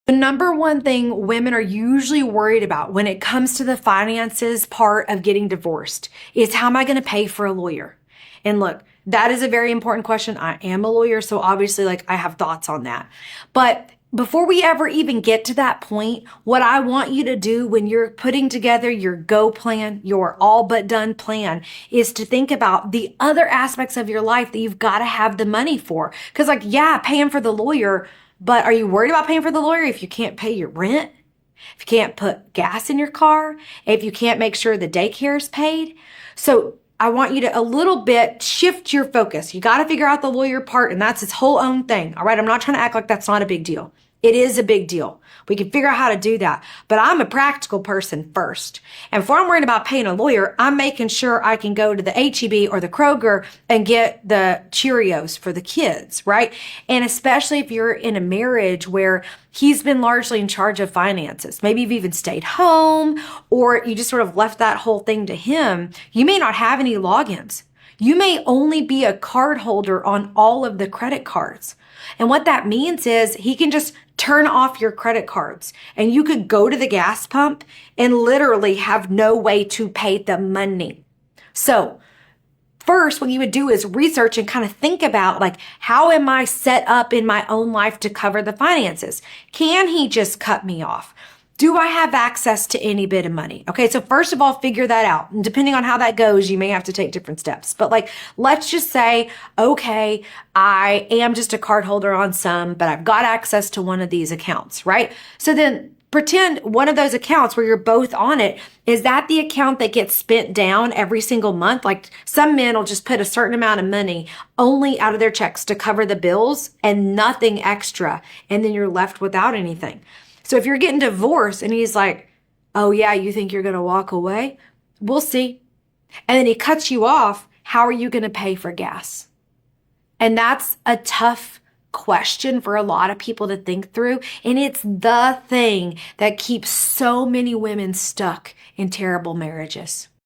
The number one thing women are usually worried about when it comes to the finances part of getting divorced is, how am I going to pay for a lawyer? And look, that is a very important question. I am a lawyer, so obviously I have thoughts on that. But before we ever even get to that point, what I want you to do when you're putting together your go plan, your all but done plan, is to think about the other aspects of your life that you've got to have the money for. Because yeah, paying for the lawyer, but are you worried about paying for the lawyer if you can't pay your rent? If you can't put gas in your car? If you can't make sure the daycare is paid? So I want you to a little bit shift your focus. You got to figure out the lawyer part, and that's its whole own thing. All right. I'm not trying to act like that's not a big deal. It is a big deal. We can figure out how to do that. But I'm a practical person first. And before I'm worried about paying a lawyer, I'm making sure I can go to the HEB or the Kroger and get the Cheerios for the kids, right? And especially if you're in a marriage where he's been largely in charge of finances. Maybe you've even stayed home, or you just sort of left that whole thing to him. You may not have any logins. You may only be a card holder on all of the credit cards. And what that means is he can just turn off your credit cards, and you could go to the gas pump and literally have no way to pay the money. So first, what you would do is research and kind of think about, how am I set up in my own life to cover the finances? Can he just cut me off? Do I have access to any bit of money? Okay, so first of all, figure that out. And depending on how that goes, you may have to take different steps. But let's just say, okay, I am just a card holder on some, but I've got access to one of these accounts, right? So then pretend one of those accounts where you're both on it, is that the account that gets spent down every single month? Like some men will just put a certain amount of money only out of their checks to cover the bills and nothing extra. And then you're left without anything. So if you're getting divorced and he's like, oh yeah, you think you're going to walk away? We'll see. And then he cuts you off. How are you going to pay for gas? And that's a tough question for a lot of people to think through. And it's the thing that keeps so many women stuck in terrible marriages.